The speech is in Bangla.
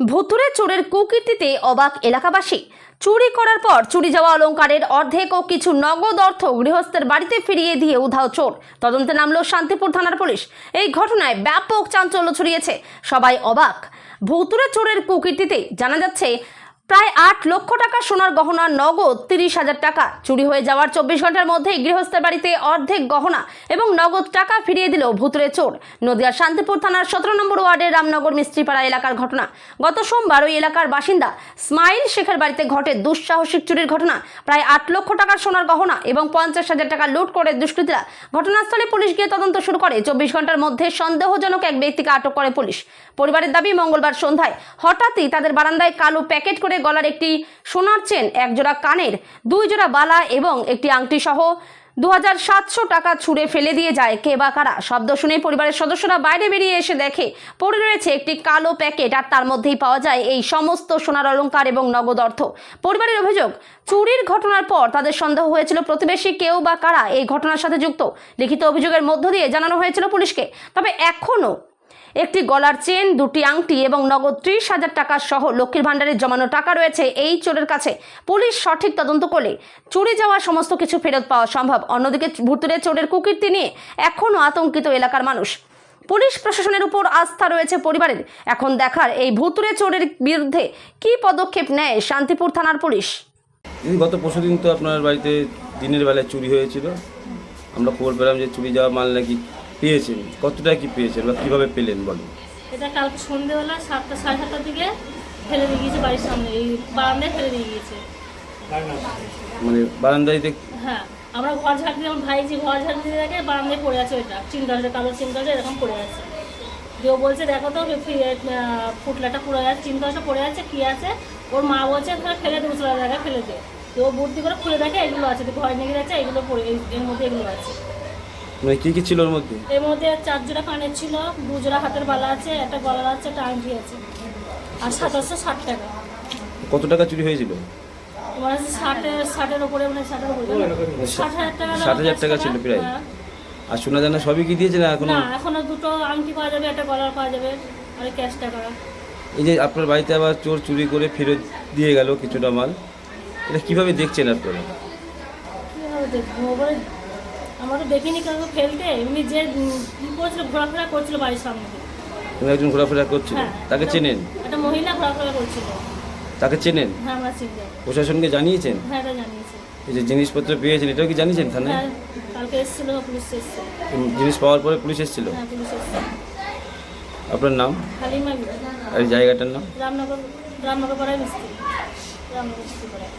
ভুতুড়ে চোরের কুকীর্তিতে অবাক এলাকাবাসী। চুরি করার পর চুরি যাওয়া অলংকারের অর্ধেক ও কিছু নগদ অর্থ গৃহস্থের বাড়িতে ফিরিয়ে দিয়ে উধাও চোর। তদন্তে নামলো শান্তিপুর থানার পুলিশ। এই ঘটনায় ব্যাপক চাঞ্চল্য ছড়িয়েছে, সবাই অবাক। ভুতুড়ে চোরের কুকীর্তিতে জানা যাচ্ছে প্রায় 8 লক্ষ টাকা সোনার গহনা, নগদ 30,000 টাকা চুরি হয়ে যাওয়ার 24 ঘন্টার মধ্যেই গৃহস্থের বাড়িতে অর্ধেক গহনা এবং নগদ টাকা ফিরিয়ে দিল ভুতুড়ে চোর। নদিয়ার শান্তিপুর থানার 17 নম্বর ওয়ার্ডের রামনগর মিস্ত্রিপাড়া এলাকার ঘটনা। গত সোমবার ওই এলাকার বাসিন্দা স্মাইল শেখের বাড়িতে ঘটে দুঃসাহসিক চুরির ঘটনা। প্রায় 8 লক্ষ টাকার সোনার গহনা এবং 50,000 টাকা লুট করে দুষ্কৃতীরা। ঘটনাস্থলে পুলিশ গিয়ে তদন্ত শুরু করে। 24 ঘন্টার মধ্যে সন্দেহজনক এক ব্যক্তিকে আটক করে পুলিশ। পরিবারের দাবি, মঙ্গলবার সন্ধ্যায় হঠাৎই তাদের বারান্দায় কালো প্যাকেট করে গলার একটি সোনার চেন, এক জোড়া কানের, 2 জোড়া বালা এবং একটি আংটি সহ 2,700 টাকা ছুঁড়ে ফেলে দিয়ে যায় কে বা কারা। শব্দ শুনে পরিবারের সদস্যরা বাইরে বেরিয়ে এসে দেখে পড়ে রয়েছে একটি কালো প্যাকেট, আর তার মধ্যেই পাওয়া যায় এই সমস্ত সোনার অলংকার এবং নগদ অর্থ। পরিবারের অভিযোগ, চুরির ঘটনার পর তাদের সন্দেহ হয়েছিল প্রতিবেশী কেউ বা কারা এই ঘটনার সাথে যুক্ত। লিখিত অভিযোগের মধ্য দিয়ে জানানো হয়েছিল পুলিশকে। তবে এখনও একটি গলার চেন, 2টি আংটি এবং নগদ 30,000 টাকা সহ লক্ষ্মীর ভাণ্ডারের জমানো টাকা রয়েছে এই চোরের কাছে। পুলিশ সঠিক তদন্ত করলে চুরি যাওয়া সমস্ত কিছু ফেরত পাওয়া সম্ভব। অন্যদিকে ভুতুড়ে চোরের কুকীর্তি নিয়ে এখনও আতঙ্কিত এলাকার মানুষ। পুলিশ প্রশাসনের উপর আস্থা রয়েছে পরিবারের। এখন দেখার এই ভুতুড়ে চোরের বিরুদ্ধে কি পদক্ষেপ নেয় শান্তিপুর থানার পুলিশ। গত পরশুদিন তো আপনার বাড়িতে দিনের বেলায় চুরি হয়েছিল। আমরা খবর পেলাম যে চুরি যাওয়া মাল নাকি পেয়েছেন। কতটা কি পেয়েছেন বা কীভাবে পেলেন বলুন? এটা কালকে সন্ধ্যেবেলা 7টা সাড়ে 7টার দিকে ফেলে দিয়ে গিয়েছে বাড়ির সামনে, এই বারান্দায় ফেলে দিয়ে গিয়েছে। মানে বারান্দায় হ্যাঁ, আমরা ঘর ঝাড় দিয়ে, আমার ভাই যে ঘর ঝাড় দিয়ে দেখে বারান্দায় পড়ে আছে, ওইটা চিন্তাটা, কালো চিন্তাটা এরকম পড়ে আছে। কেউ বলছে দেখো তো ফুটলাটা পড়ে আছে, চিন্তাটা পড়ে আছে, কী আছে। ওর মা বলছে তাহলে ফেলে দেবো, চলে জায়গায় ফেলে দে। তো ও বুদ্ধি করে খুলে দেখে এগুলো আছে, ঘরে নিয়ে গেছে, এগুলো পড়ে, এর মধ্যে এগুলো আছে। মানে কী কী ছিল ওর মধ্যে? এর মধ্যে 4 জোড়া কানের ছিল, 2 জোড়া হাতের বালা আছে, একটা গলার আছে, একটা আংটি আছে, আর 760 টাকা। কত টাকা চুরি হয়েছিল? তোমার আছে 60-এর উপরে, মানে 60-এর উপরে 60,000 টাকা। 60,000 টাকা ছিল প্রায়। আর সোনা দানা সবই কি দিয়েছে না এখনো? না, এখনো 2টো আংটি পাওয়া যাবে, একটা গলার পাওয়া যাবে, আর ক্যাশ টাকা। এই যে আপনার বাড়িতে আবার চোর চুরি করে ফেরত দিয়ে গেল কিছুটা মাল, এটা কীভাবে দেখছেন আপনারা? কীভাবে দেখবো, আমরা তো দেখিনি কেউ ফেলতে। এমনি যে কী করছিল, ঘোরাফেরা করছিল বাড়ির সামনে। তুমি একজন ঘোরাফেরা করছিল, তাকে চেনেন? একটা মহিলা ঘোরাফেরা করছিল। তাকে চেনেন? হ্যাঁ, আমরা চিনি। প্রশাসনকে জানিয়েছেন? হ্যাঁ, এটা জানিয়েছি। এই যে জিনিসপত্র পেয়েছেন এটাও কি জানিয়েছেন থানায়? হ্যাঁ, কালকে এসেছিল, পুলিশ এসেছিল। জিনিস পাওয়ার পরে পুলিশ এসেছিল? হ্যাঁ, পুলিশ এসেছিল। আপনার নাম হালিমা, আর এই জায়গাটার নাম? রামনগর পাড়ায় মিস্ত্রি, রামনগর মিস্ত্রি পাড়ায়।